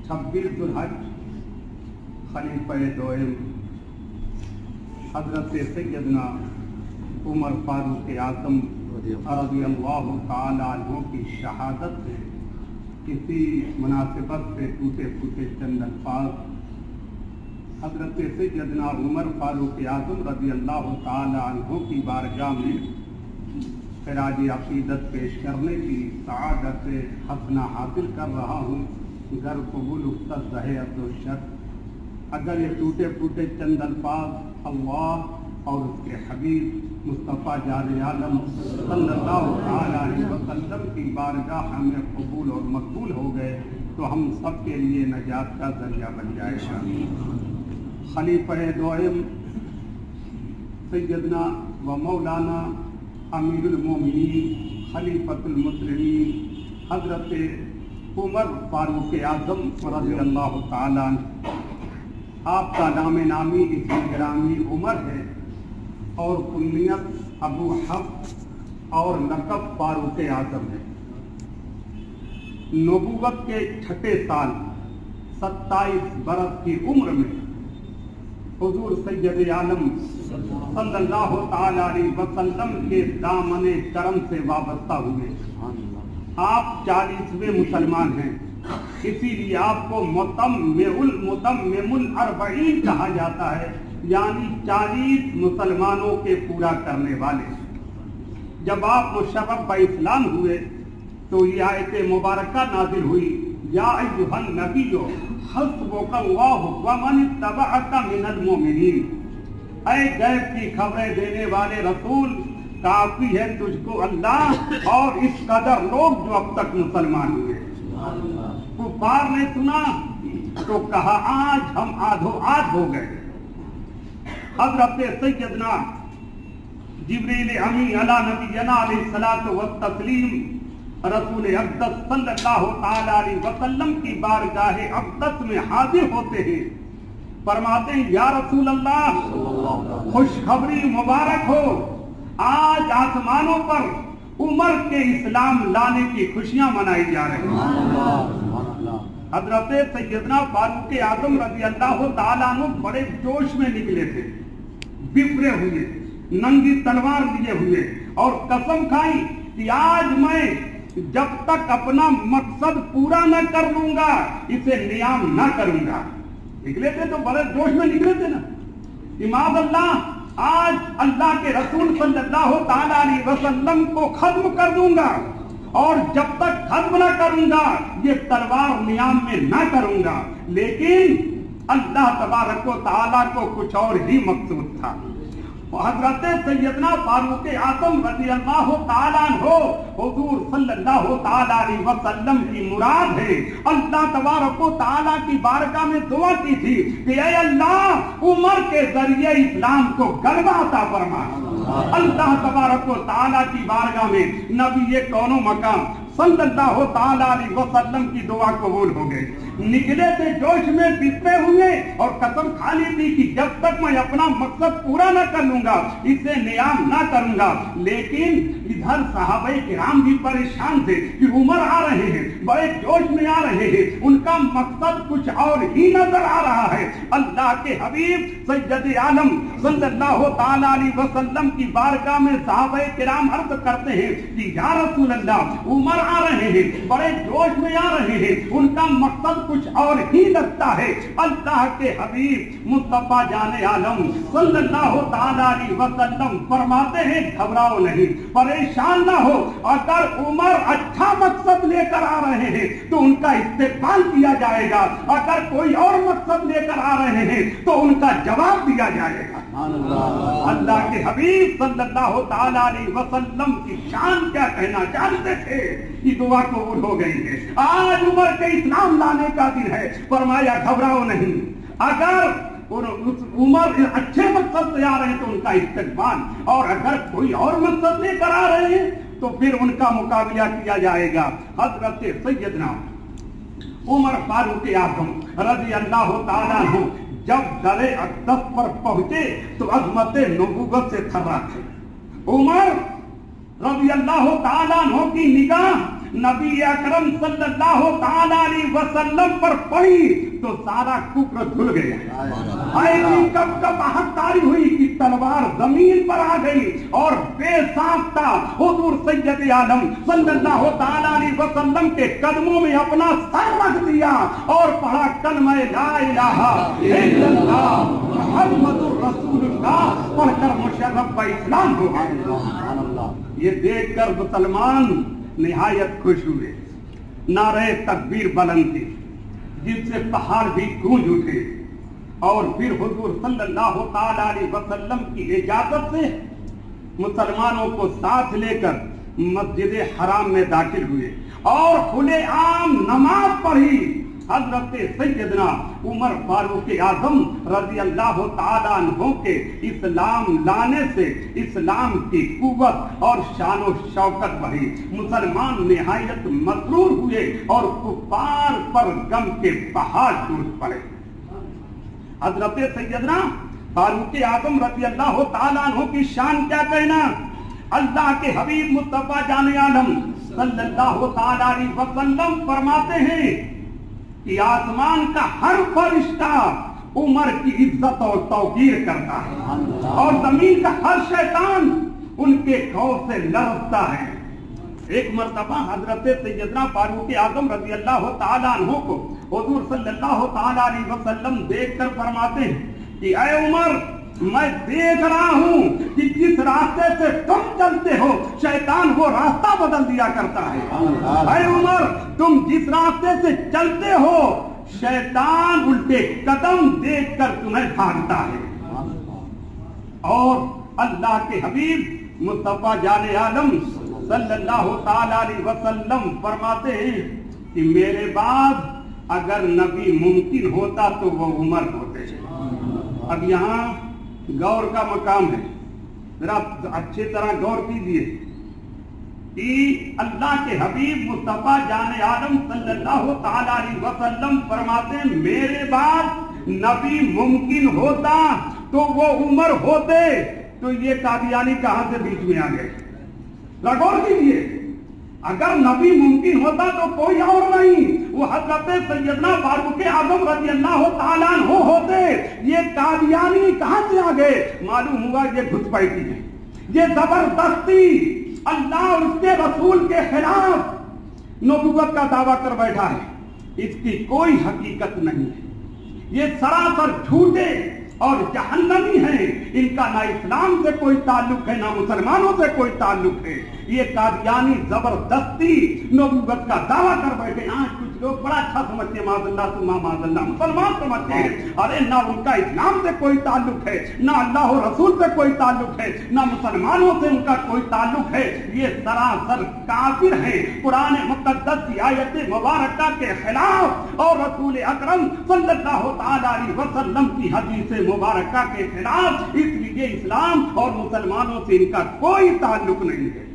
26 ذوالحج خلیفہ دوئم حضرت سیدنا عمر فاروق اعظم رضی اللہ تعالی عنہ کی شہادت ہے۔ کسی مناسبت سے ٹوٹے پھوٹے چند الفاظ حضرت سیدنا عمر فاروق اعظم رضی اللہ تعالی عنہ کی بارگاہ میں خراج عقیدت پیش کرنے کی سعادت حسنہ حاصل کر رہا ہوں۔ گر قبول افتد رہے عبد و شک، اگر یہ ٹوٹے پھوٹے چند الفاظ اللہ اور اس کے حبیب مصطفیٰ جان عالم صلی اللہ علیہ وسلم کی بارگاہ میں قبول اور مقبول ہو گئے تو ہم سب کے لیے نجات کا ذریعہ بن جائے گا۔ خلیفہ دوئم سیدنا و مولانا امیر المومنین خلیفۃ المسلمین حضرت عمر فاروق اعظم رضی اللہ تعالیٰ عنہ، آپ کا نام نامی اسم گرامی عمر ہے اور کنیت ابو حفص اور لقب فاروق اعظم ہے۔ نبوت کے 6 سال 27 برس کی عمر میں حضور سید عالم صلی اللہ تعالی علیہ وسلم کے دامن کرم سے وابستہ ہوئے۔ آپ 40ویں مسلمان ہیں، اسی لیے آپ کو متمم الاربعین کہا جاتا ہے، یعنی 40 مسلمانوں کے پورا کرنے والے۔ جب آپ مشرف اسلام ہوئے تو یہ آیت مبارکہ نازل ہوئی، یا ایھا النبی حسبک اللہ ومن اتبعک من المؤمنین، اے غیب کی خبریں دینے والے رسول، کافی ہے تجھ کو اللہ اور اس قدر لوگ جو اب تک مسلمان ہوئے۔ کفار نے سنا تو کہا آج ہم آدھو آدھ ہو گئے۔ حضرت سیدنا جبریل امین علی نبینا علیہ الصلوۃ والتسلیم رسول اقدس صلی اللہ تعالی علیہ وسلم کی بارگاہ اقدس میں حاضر ہوتے ہیں، فرماتے ہیں یا رسول اللہ خوشخبری مبارک ہو، آج آسمانوں پر عمر کے اسلام لانے کی خوشیاں منائی جا رہی ہیں۔ حضرت سیدنا فاروق اعظم رضی اللہ تعالیٰ عنہ بڑے جوش میں نکلے تھے، بفرے ہوئے، ننگی تلوار لیے ہوئے اور قسم کھائی کہ آج میں جب تک اپنا مقصد پورا نہ کر لوں گا اسے نیام نہ کروں گا۔ نکلے تھے تو بڑے جوش میں نکلے تھے نا، امام اللہ آج اللہ کے رسول صلی اللہ تعالی علیہ وسلم کو ختم کر دوں گا اور جب تک ختم نہ کروں گا یہ تلوار نیام میں نہ کروں گا۔ لیکن اللہ تبارک و تعالیٰ کو کچھ اور ہی مقصود تھا۔ حضرت سیدنا فاروق اعظم رضی اللہ تعالیٰ عنہ حضور صلی اللہ تعالیٰ علیہ وسلم کی مراد ہے۔ اللہ تبارک و تعالیٰ کی بارگاہ میں دعا کی تھی کہ اے اللہ عمر کے ذریعے اسلام کو غلبہ عطا فرما۔ اللہ تبارک و تعالیٰ کی بارگاہ میں نبی کون و مکان صلی اللہ تعالیٰ علیہ وسلم کی دعا قبول ہو گئی۔ نکلے تھے جوش میں بفرے ہوئے اور قسم کھا لی تھی کہ جب تک میں اپنا مقصد پورا نہ کر لوں گا اسے نیام نہ کروں گا۔ لیکن ادھر صحابہ کرام بھی پریشان تھے کہ عمر آ رہے ہیں، بڑے جوش میں آ رہے ہیں، ان کا مقصد کچھ اور ہی نظر آ رہا ہے۔ اللہ کے حبیب سید عالم صلی اللہ تعالیٰ علیہ وسلم کی بارگاہ میں صحابہ کرام عرض کرتے ہیں کہ یا رسول اللہ عمر آ رہے ہیں، بڑے جوش میں آ رہے ہیں، ان کا مقصد کچھ اور ہی لگتا ہے۔ اللہ کے حبیب مصطفیٰ جان عالم صلی اللہ تعالیٰ علیہ وسلم فرماتے ہیں گھبراؤ نہیں، پریشان نہ ہو، اگر عمر اچھا مقصد لے کر آ رہے ہیں تو ان کا استقبال کیا جائے گا، اگر کوئی اور مقصد لے کر آ رہے ہیں تو ان کا جواب دیا جائے گا۔ اللہ کے حبیب صلی اللہ تعالیٰ علیہ وسلم کی شان کیا کہنا چاہتے تھے، یہ دعا قبول ہو گئی ہے۔ آج عمر کے اسلام لانے کا دن ہے، فرمایا گھبراؤ نہیں، اگر عمر اچھے مقصد سے آ رہے ہیں تو ان کا استقبال، اور اگر کوئی اور مقصد لے کر آ رہے ہیں تو پھر ان کا مقابلہ کیا جائے گا۔ حضرت سیدنا عمر فاروق اعظم رضی اللہ تعالیٰ عنہ جب در اقدس پر پہنچے تو عظمت نبوت سے تھرا تھے۔ عمر رضی اللہ تعالیٰ عنہ کی نگاہ नबी अकरम सल्लल्लाहु ताला अलैहि वसल्लम पर पड़ी तो सारा कुफ्र धुल गया। ऐसी कब कब आहतारी हुई कि तलवार जमीन पर आ गई और बेसाख्ता हुजूर सैयद आलम सल्लल्लाहु ताला अलैहि वसल्लम के कदमों में अपना सर रख दिया और पढ़ा कलमा ला इलाहा इल्लल्लाह मुहम्मदुर रसूलुल्लाह पढ़कर मुशर्रफ का इस्लाम हो गया। ये देखकर मुसलमान निहायत खुश हुए, नारे तकबीर बुलंद थी जिससे पहाड़ भी गूंज उठे और फिर हुजूर सल्लल्लाहु ताला अलैहि वसल्लम की इजाजत से मुसलमानों को साथ लेकर मस्जिद हराम में दाखिल हुए और खुले आम नमाज पढ़ी। हजरत सैयदना उमर फारूक आजम रजी अल्लाह ताला अन्हु के इस्लाम लाने से इस्लाम की कुव्वत और शान शौकत बढ़ी। मुसलमान निहायत मसरूर हुए और कुफार पर गम के पहाड़ टूट पड़े। हजरत सैयदना फारूक आजम रजी अल्लाह ताला अन्हु की शान क्या कहना। अल्लाह के हबीब मुस्तफा जाने आलम सल्लल्लाहु ताला अलैहि वसल्लम फरमाते हैं कि आसमान का हर फरिश्ता उमर की इज्जत और तौकीर करता है और जमीन का हर शैतान उनके खौफ से लरजता है। एक मर्तबा हजरत सैयदना फारूक आजम रजी अल्लाह ताला अन्हु को हुजूर सल्लल्लाहु ताला अलैहि वसल्लम देखकर फरमाते हैं कि ऐ उमर, मैं देख रहा हूं कि जिस रास्ते से तुम चलते हो शैतान वो रास्ता बदल दिया करता है। ऐ उमर, तुम जिस रास्ते से चलते हो शैतान उल्टे कदम देखकर तुम्हें भागता है। और अल्लाह के हबीब मुस्तफा जाने आलम सल्लल्लाहु ताला अलैहि वसल्लम फरमाते हैं कि मेरे बाद अगर नबी मुमकिन होता तो वो उमर होते। अब यहाँ गौर का मकाम है, जरा अच्छी तरह गौर कीजिए कि अल्लाह के हबीब मुस्तफा जाने आलम सल्लल्लाहु ताला अलैहि वसल्लम फरमाते हैं मेरे बाद नबी मुमकिन होता तो वो उमर होते। तो ये कादियानी कहां से बीच में आ गए, गौर कीजिए। अगर नबी मुमकिन होता तो कोई और नहीं, वो हजरत सैयदना फारूक आजम रजी अल्लाह ताला अन्हु होते। ये कादियानी कहां से आ गए, मालूम हुआ ये घुसपैठी है, ये जबरदस्ती अल्लाह और उसके रसूल के खिलाफ नबूवत का दावा कर बैठा है। इसकी कोई हकीकत नहीं है, ये सरासर झूठे और जहन्नमी हैं। इनका ना इस्लाम से कोई ताल्लुक है ना मुसलमानों से कोई ताल्लुक है। ये कादियानी जबरदस्ती नबूवत का दावा कर बैठे। आज कुछ लोग बड़ा अच्छा समझते हैं, माज़अल्लाह सुम्मा माज़अल्लाह, मुसलमान समझते हैं। अरे ना उनका इस्लाम से कोई ताल्लुक है, ना अल्लाह और रसूल से कोई ताल्लुक है, ना मुसलमानों से उनका कोई ताल्लुक है। ये सरासर काफिर हैं। कुरान मुक़द्दस की आयत मुबारका के खिलाफ और रसूल अकरम सल्लल्लाहु ताला अलैहि वसल्लम की हदीस मुबारका के खिलाफ, इसलिए इस्लाम और मुसलमानों से इनका कोई ताल्लुक नहीं है।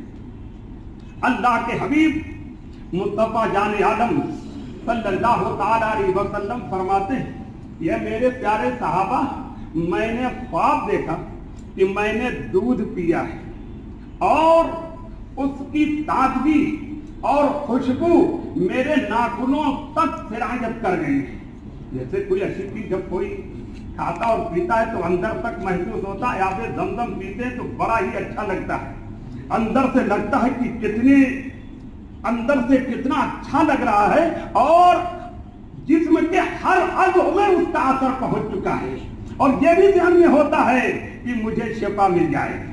अल्लाह के हबीब मुस्तफा जाने आलम सल्लल्लाहु ताला अलैहि वसल्लम फरमाते हैं, ये मेरे प्यारे सहाबा, मैंने ख्वाब देखा कि मैंने दूध पिया है और उसकी ताजगी और खुशबू मेरे नाखूनों तक सिरायत कर गई है। जैसे कोई अच्छी चीज जब कोई खाता और पीता है तो अंदर तक महसूस होता है, आप जमजम पीते हैं तो बड़ा ही अच्छा लगता है, अंदर से लगता है कि कितने अंदर से कितना अच्छा लग रहा है और जिस्म के हर अज़्व में उसका असर पहुंच चुका है। और यह भी ध्यान में होता है कि मुझे शिफा मिल जाए।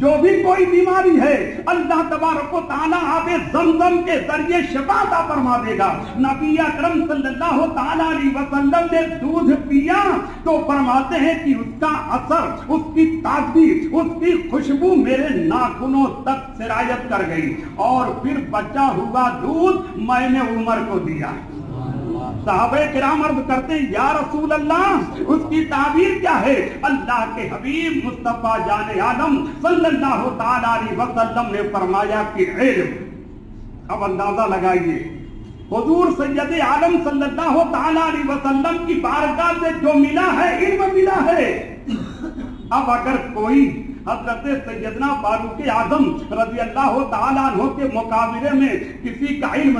जो भी कोई बीमारी है अल्लाह तबारक व तआला आबे ज़मज़म के जरिए शिफा अता फरमा देगा। नबी अकरम सल्लल्लाहु ताला अलैहि वसल्लम ने दूध पिया तो फरमाते हैं कि उसका असर, उसकी ताजगी, उसकी खुशबू मेरे नाखूनों तक सिरायत कर गई और फिर बचा हुआ दूध मैंने उमर को दिया। सहाबे किराम अर्ज करते हैं, या रसूल अल्लाह, उसकी ताबीर क्या है? अल्लाह के हबीब मुस्तफा जाने आलम सल्लल्लाहु ताला अलैहि वसल्लम ने फरमाया कि इल्म। अब अंदाजा लगाइए, हुजूर सैयद आलम सल्लल्लाहु ताला अलैहि वसल्लम की बारगाह से जो मिला है, इल्म मिला है। अब अगर कोई हजरत सैयदना फारूक आजम रजी अल्लाह ताला अन्हु के मुकाबले में किसी का इल्म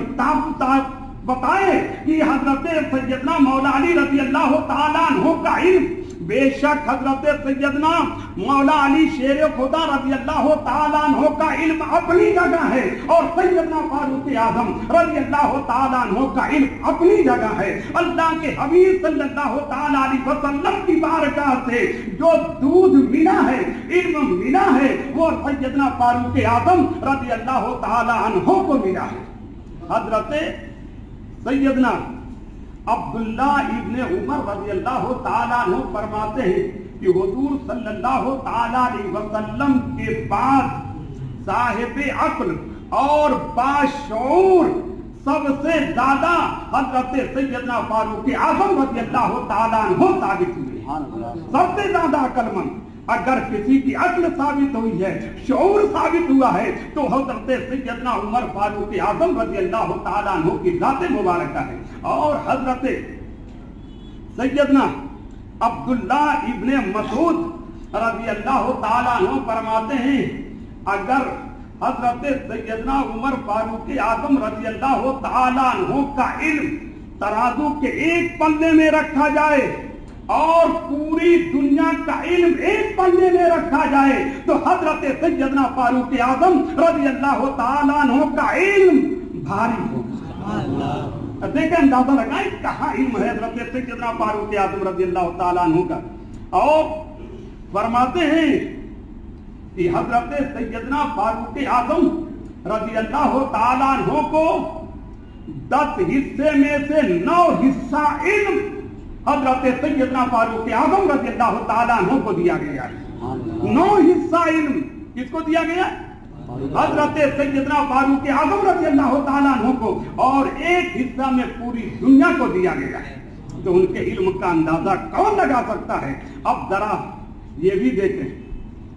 बताए कि हजरत सैयदना मौला अली रजी अल्लाह ताला अन्हु का इल्म, बेशक हजरत सैयदना मौला अली शेर खुदा रजी अल्लाह ताला अन्हु का इल्म अपनी जगह है और सैयदना फारूक आजम रजी अल्लाह ताला अन्हु का इल्म अपनी जगह है। अल्लाह के हबीब सल्लल्लाहु ताला अलैहि वसल्लम की बारगाह से जो दूध मिला है, इल्म मिला है, वो सैयदना फारूक आजम रजी अल्लाह ताला अन्हु को मिला है। हजरत सैयदना अब्दुल्ला इब्ने उमर रज़ी अल्लाह ताला अन्हु फरमाते हैं कि हुजूर सल्लल्लाहु ताला अलैहि वसल्लम के बाद साहिब अक्ल और बाशऊर सबसे ज्यादा हजरत सैयदना फारूक आजम रज़ी अल्लाह ताला अन्हु साबित हुए। सबसे ज्यादा अक्लमंद अगर किसी की अक्ल साबित हुई है, शऊर साबित हुआ है, तो हजरत सैयदना उमर फारूक आजम रज़ी अल्लाह ताला अन्हु की जात मुबारक है। और हजरत सैयदना अब्दुल्ला इब्ने मसूद रज़ी अल्लाह ताला अन्हु फरमाते हैं, अगर हजरत सैयदना उमर फारूक आजम रज़ी अल्लाह ताला अन्हु का इल्म तराजू के एक पल्ले में रखा जाए और पूरी दुनिया का इल्म एक पल्ले में रखा जाए, तो हजरत सैयदना फारूक आजम रज़ी अल्लाह ताला अन्हु का इल्म भारी होगा। देखें, अंदाजा लगाएं कहाँ इल्म है हजरत सैयदना फारूक आजम रज़ी अल्लाह ताला अन्हु का। और फरमाते हैं कि हजरत सैयदना फारूक आजम रज़ी अल्लाह ताला अन्हु को 10 हिस्से में से 9 हिस्सा इल्म हजरत सैयदना फारूक आजम रज़ी अल्लाह ताला अन्हु को दिया गया है। 9 हिस्सा इल्म किसको दिया गया? हजरत सैयदना फारूक आजम रज़ी अल्लाह ताला अन्हु को, और 1 हिस्सा में पूरी दुनिया को दिया गया है। तो उनके इल्म का अंदाजा कौन लगा सकता है? अब जरा ये भी देखें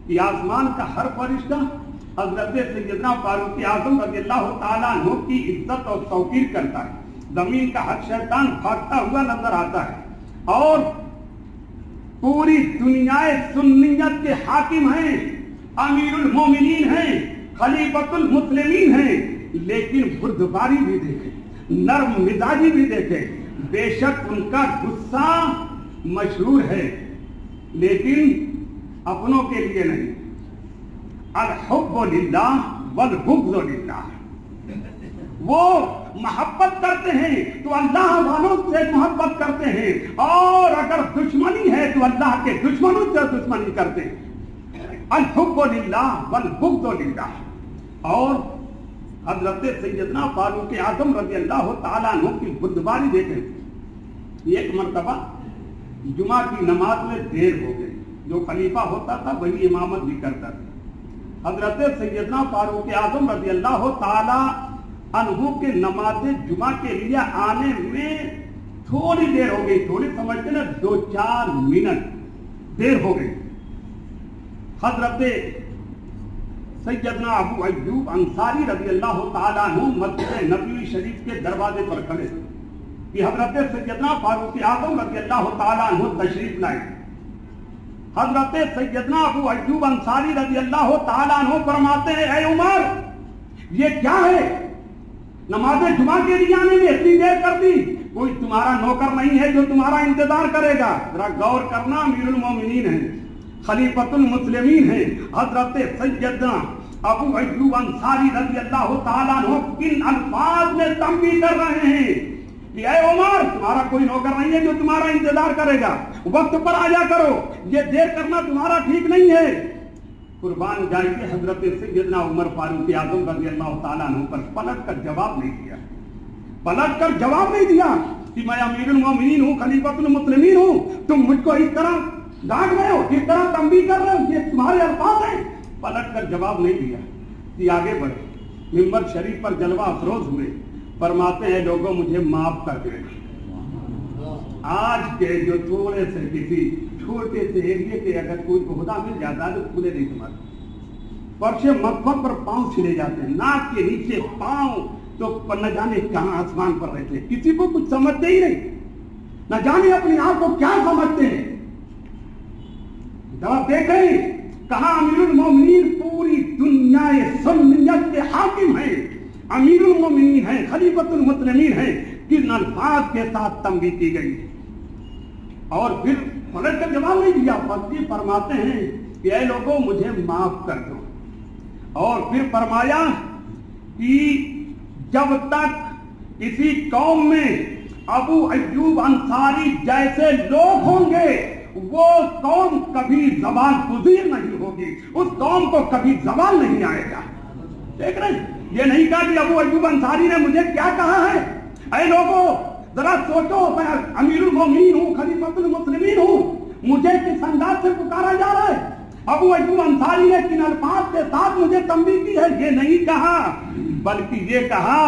कि आसमान का हर फरिश्ता हजरत सैयदना फारूक आजम रज़ी अल्लाह ताला अन्हु की इज्जत और तौकीर करता है। जमीन का हर शैतान भागता हुआ नजर आता है और पूरी दुनिया सुन्नियत के हाकिम हैं, अमीरुल मोमिनीन हैं, खलीफतुल मुस्लिमीन हैं, लेकिन बुर्दबारी भी देखे, नर्म मिजाजी भी देखे। बेशक उनका गुस्सा मशहूर है, लेकिन अपनों के लिए नहीं। अल हुब्बु लिल्लाह वल बुग़्ज़ु लिल्लाह, वो मोहब्बत करते हैं तो अल्लाह वालों से मोहब्बत करते हैं, और अगर दुश्मनी है तो अल्लाह के दुश्मनों से दुश्मनी करते हैं। अल हुब्बु लिल्लाह वल बुग़्ज़ु लिल्लाह। और हजरत सैयदना फारूक आजम रज़ी अल्लाह ताला अन्हु की बुर्दबारी देखें। एक मरतबा जुमा की नमाज में देर हो गई, जो खलीफा होता था वही इमामत भी करता था। हजरत सैयदना फारूक आजम रज़ी अल्लाह ताला अन्हु के नमाज जुमा के लिए आने में थोड़ी देर हो गई, थोड़ी समझते ना 2-4 मिनट देर हो गई। हजरत सैयदना अबू अय्यूब अंसारी रज़ी अल्लाह ताला अन्हु मस्जिद नबवी शरीफ के दरवाजे पर खड़े कि हजरत सैयदना फारूक आजम रज़ी अल्लाह ताला अन्हु तशरीफ लाए। हजरत सैयदना अबू अय्यूब अंसारी रज़ी अल्लाह ताला अन्हु फरमाते हैं, ऐ उमर, ये क्या है? नमाज जुमा के लिए आने में इतनी देर कर दी? कोई तुम्हारा नौकर नहीं है जो तुम्हारा इंतजार करेगा? जरा गौर करना, अमीरुल मोमिनीन है, खलीफतुल मुस्लिमीन है, हजरत सैयदना अबू अय्यूब अंसारी रज़ी अल्लाह ताला अन्हु किन अल्फाज में तंबीह कर रहे हैं कि ऐ उमर, तुम्हारा कोई नौकर नहीं है जो तुम्हारा इंतजार करेगा, वक्त पर आ जा करो, ये देर करना तुम्हारा ठीक नहीं है। कुर्बान जाइए, हजरत सैयदना उमर फारूक आजम रज़ी अल्लाह ताला अन्हु पर पलट कर जवाब नहीं दिया, पलट कर जवाब नहीं दिया कि मैं अमीरुल मोमिनीन हूँ, खलीफतुल मुस्लिमीन हूँ, तुम मुझको इस तरह डांट रहे हो, इस तरह तंबीह कर रहे हो, ये तुम्हारे अल्फाज हैं। पलट कर जवाब नहीं दिया कि आगे बढ़े। मिंबर शरीफ पर जलवा अफरोज हुए, फरमाते हैं, लोगों मुझे माफ कर देना। आज के जो थोड़े से किसी छोटे से एरिए के अगर कोई ओहदा मिल जाता है तो खुले नहीं तुम्हारे, फर्शे मकबत पर पांव छिले जाते हैं, नाक के नीचे पांव तो न जाने कहां आसमान पर रहते हैं, किसी को कुछ समझते ही नहीं, न जाने अपनी आप को क्या समझते हैं। जब देखें कहा अमीरुल मोमिनीन पूरी दुनिया सुन्नियत के हाकिम हैं, अमीरुल मोमिनीन हैं, खलीफतुल मुस्लिमीन हैं, किन अल्फाज के साथ तंबीह की गई। और फिर पलट कर जवाब नहीं दिया, बल्कि फरमाते हैं कि ऐ लोगों मुझे माफ कर दो। और फिर फरमाया कि जब तक किसी कौम में अबू अय्यूब अंसारी जैसे लोग होंगे वो कौम कभी ज़वाल गुज़ीर नहीं होगी, उस कौम को कभी ज़वाल नहीं आएगा। देख रहे हैं, ये नहीं कहा कि अबू अय्यूब अंसारी ने मुझे क्या कहा है। ऐ लोगों जरा सोचो, मैं अमीरुल मोमिनीन हूँ, खलीफतुल मुस्लिमीन हूँ, मुझे किस अंदाज से पुकारा जा रहा है। अबू अय्यूब अंसारी ने किन अल्फाज के साथ मुझे तंबीह की है, ये नहीं कहा, बल्कि ये कहा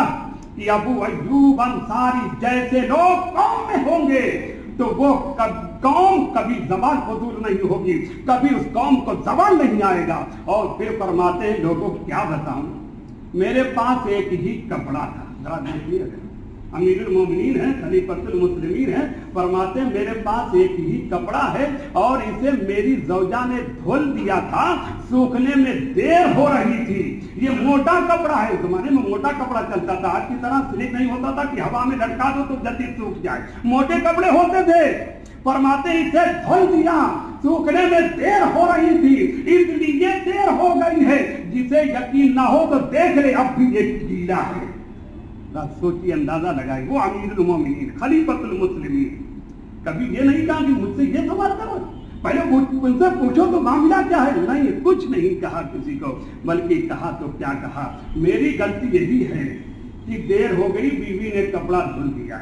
कि अबू अय्यूब अंसारी जैसे लोग कौम में होंगे तो वो कौम कभी ज़वाल हुजूर नहीं होगी, कभी उस कौम को ज़वाल नहीं आएगा। और फिर फरमाते हैं लोगों क्या बताऊं, मेरे पास एक ही कपड़ा था। जरा देखिए, अमीरुल मोमिनीन है, खलीफतुल मुस्लिमीन है, फरमाते हैं मेरे पास एक ही कपड़ा है और इसे मेरी ज़ौजा ने धुल दिया था, सूखने में देर हो रही थी। ये मोटा कपड़ा है, उस जमाने में मोटा कपड़ा चलता था, आज की तरह स्लिप नहीं होता था कि हवा में लटका दो तो जल्दी सूख जाए, मोटे कपड़े होते थे। फरमाते इसे धुल दिया, सूखने में देर हो रही थी, इसलिए देर हो गई है, जिसे यकीन ना हो तो देख ले अब भी एक गीला है। सोचिए, अंदाजा लगाए, वो अमीरुल मोमिनीन खलीफतुल मुस्लिमीन, कभी ये नहीं कहा कि मुझसे ये सवाल करो, पहले उनसे पूछो तो मामला क्या है। नहीं, कुछ नहीं कहा किसी को, बल्कि कहा तो क्या कहा, मेरी गलती यही है कि देर हो गई, बीवी ने कपड़ा धुल दिया,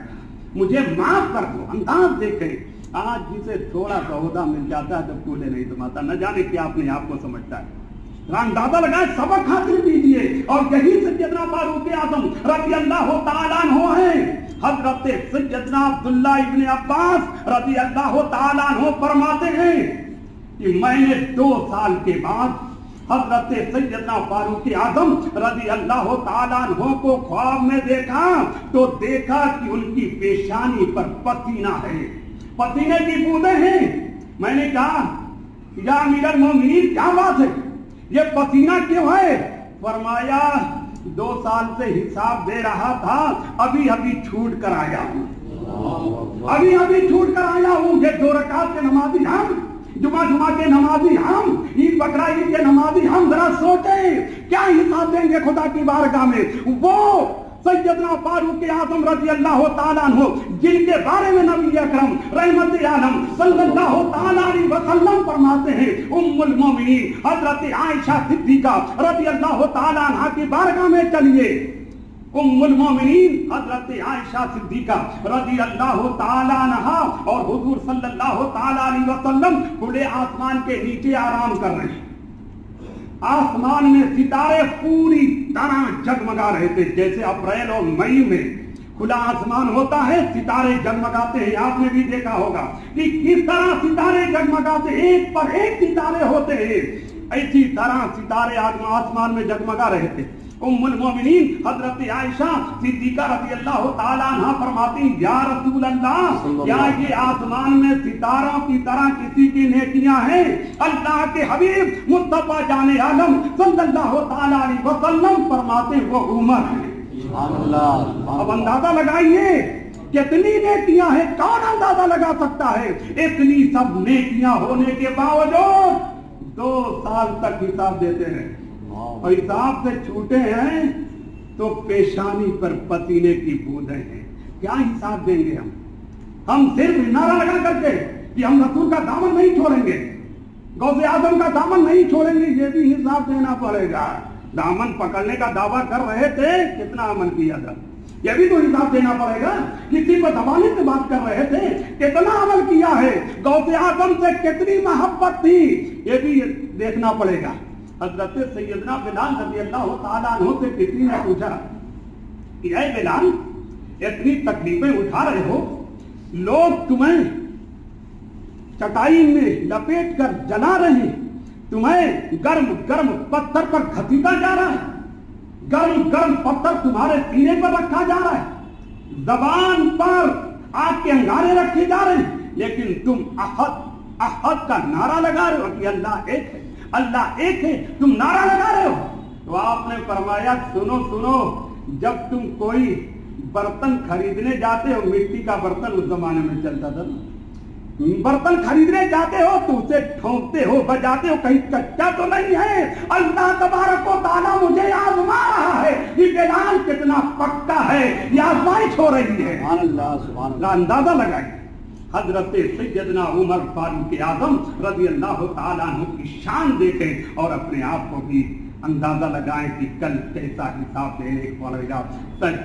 मुझे माफ कर दो। अंदाज देखें, आज जिसे थोड़ा सा ओहदा मिल जाता है तो कूले नहीं समाता, न जाने क्या अपने आप को समझता है। अंदाजा लगाए, सबक हासिल कीजिए। और यही सैयदना फारूक आज़म रज़ी अल्लाह तआला अन्हु हैं। हजरत सैयदना अब्दुल्लाह इब्न अब्बास रज़ी अल्लाह तआला अन्हु फरमाते हैं कि मैंने 2 साल के बाद हजरत सैयदना फारूक आज़म रज़ी अल्लाह तआला अन्हु को ख्वाब में देखा तो देखा कि उनकी पेशानी पर पसीना है, पसीने की बूंदें हैं। मैंने कहा या अमीरुल मोमिनीन क्या बात है, ये पसीना क्यों है। फरमाया 2 साल से हिसाब दे रहा था, अभी अभी छूट कर आया हूँ, अभी अभी छूट कर आया हूँ। ये 2 रकात के नमाजी हम, जुमा के नमाजी हम, ईद बकरा ईद के नमाजी हम, जरा सोचे क्या हिसाब देंगे खुदा की बारगाह में। वो सैयदना फारूक आज़म रज़ी अल्लाह तआला अन्हु जिनके बारे में नबी अकरम रहमत आलम सल्लल्लाहु तआला अलैहि वसल्लम फरमाते हैं, उम्मुल मोमिनीन हजरत आयशा सिद्दीका रज़ी अल्लाह तआला अन्हा की बारगाह में चलिए। उम्मुल मोमिनीन हजरत आयशा सिद्दीका रज़ी अल्लाह तआला अन्हा और हुजूर सल्लल्लाहु तआला अलैहि वसल्लम खुले आसमान के नीचे आराम कर रहे हैं। आसमान में सितारे पूरी तरह जगमगा रहे थे, जैसे अप्रैल और मई में खुला आसमान होता है, सितारे जगमगाते हैं। आपने भी देखा होगा कि किस तरह सितारे जगमगाते, एक पर एक सितारे होते हैं, ऐसी तरह सितारे आसमान में जगमगा रहे थे। उम्मुल मोमिनीन हजरत आयशा सिद्दीका रज़ी अल्लाह तआला अन्हा फरमाती, या रसूल अल्लाह, क्या ये आसमान में सितारों की तरह किसी की नेकियां हैं। अल्लाह के हबीब मुस्तफा जाने आलम सल्लल्लाहु तआला अलैहि वसल्लम फरमाते वो उमर है। अब अंदाजा लगाइए कितनी नेकियां हैं, कौन अंदाजा लगा सकता है। इतनी सब नेकियां होने के बावजूद 2 साल तक हिसाब देते हैं, और हिसाब से छूटे हैं तो पेशानी पर पसीने की बूंदें हैं। क्या हिसाब देंगे हम सिर्फ नारा लगा करके कि हम रसूल का दामन नहीं छोड़ेंगे, गौसे आजम का दामन नहीं छोड़ेंगे, ये भी हिसाब देना पड़ेगा। दामन पकड़ने का दावा कर रहे थे, कितना अमल किया था, ये भी तो हिसाब देना पड़ेगा। किसी को दबाने से बात कर रहे थे, कितना अमल किया है, गौसे आजम से कितनी मोहब्बत थी, ये भी देखना पड़ेगा। हजरत सैयदना बिलाल रज़ी अल्लाह तआला अन्हु से किसी ने पूछा कि ऐ बिलाल, इतनी तकलीफें उठा रहे हो, लोग तुम्हें चटाई में लपेट कर जला रहे हैं, तुम्हें गर्म गर्म पत्थर पर घसीटा जा रहा है, गर्म गर्म पत्थर तुम्हारे सीने पर रखा जा रहा है, जबान पर आग के अंगारे रखे जा रहे हैं, लेकिन तुम अहद अहद का नारा लगा रहे हो कि अल्लाह एक है, اللہ ایک ہے، تم نعرہ لگا رہے ہو۔ تو آپ نے فرمایا سنو سنو، جب تم کوئی برتن خریدنے جاتے ہو، مٹی کا برتن اس زمانے میں چلتا تھا نا، برتن خریدنے جاتے ہو تو اسے ٹھونکتے ہو، بجاتے ہو، کہیں کچا تو نہیں ہے۔ اللہ تبارک و تعالیٰ مجھے آزما رہا ہے، یہ اعلان کتنا پکا ہے، یہ آزمائش ہو رہی ہے۔ سبحان اللہ سبحان اللہ، اندازہ لگائیے حضرت سیدنا عمر فاروق اعظم رضی اللہ تعالیٰ عنہ کی شان دیکھیں اور اپنے آپ کو بھی اندازہ لگائیں کہ کل کیسا حساب دینے پڑے گا۔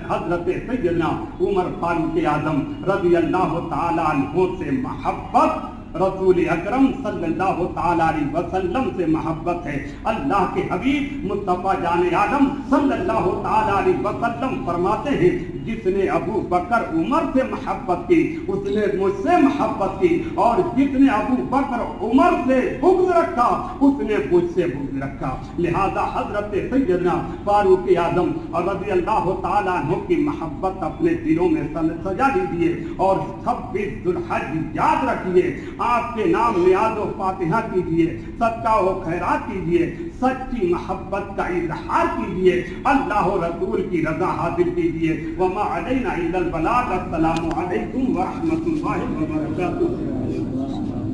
حضرت سیدنا عمر فاروق اعظم رضی اللہ تعالیٰ عنہ سے محبت، رسول اکرم صلی اللہ تعالیٰ علیہ وسلم سے محبت ہے۔ اللہ کے حبیب مصطفیٰ جان عالم صلی اللہ تعالیٰ علیہ وسلم فرماتے ہیں جس نے ابو بکر عمر سے محبت کی اس نے مجھ سے محبت کی، اور جس نے ابو بکر عمر سے بغض رکھا اس نے مجھ سے بغض رکھا۔ لہذا حضرت سیدنا فاروق اعظم رضی اللہ تعالیٰ عنہ کی محبت اپنے دلوں میں سجا لیجیے، اور 26 ذو الحج یاد رکھیے، آپ کے نام نیاز و فاتحہ کیجیے، صدقہ و خیرات کیجیے، سچی محبت کا اظہار کیجیے، اللہ و رسول کی رضا حاصل کیجیے۔ وما علینا الا البلاغ۔ السلام علیکم ورحمۃ اللہ وبرکاتہ۔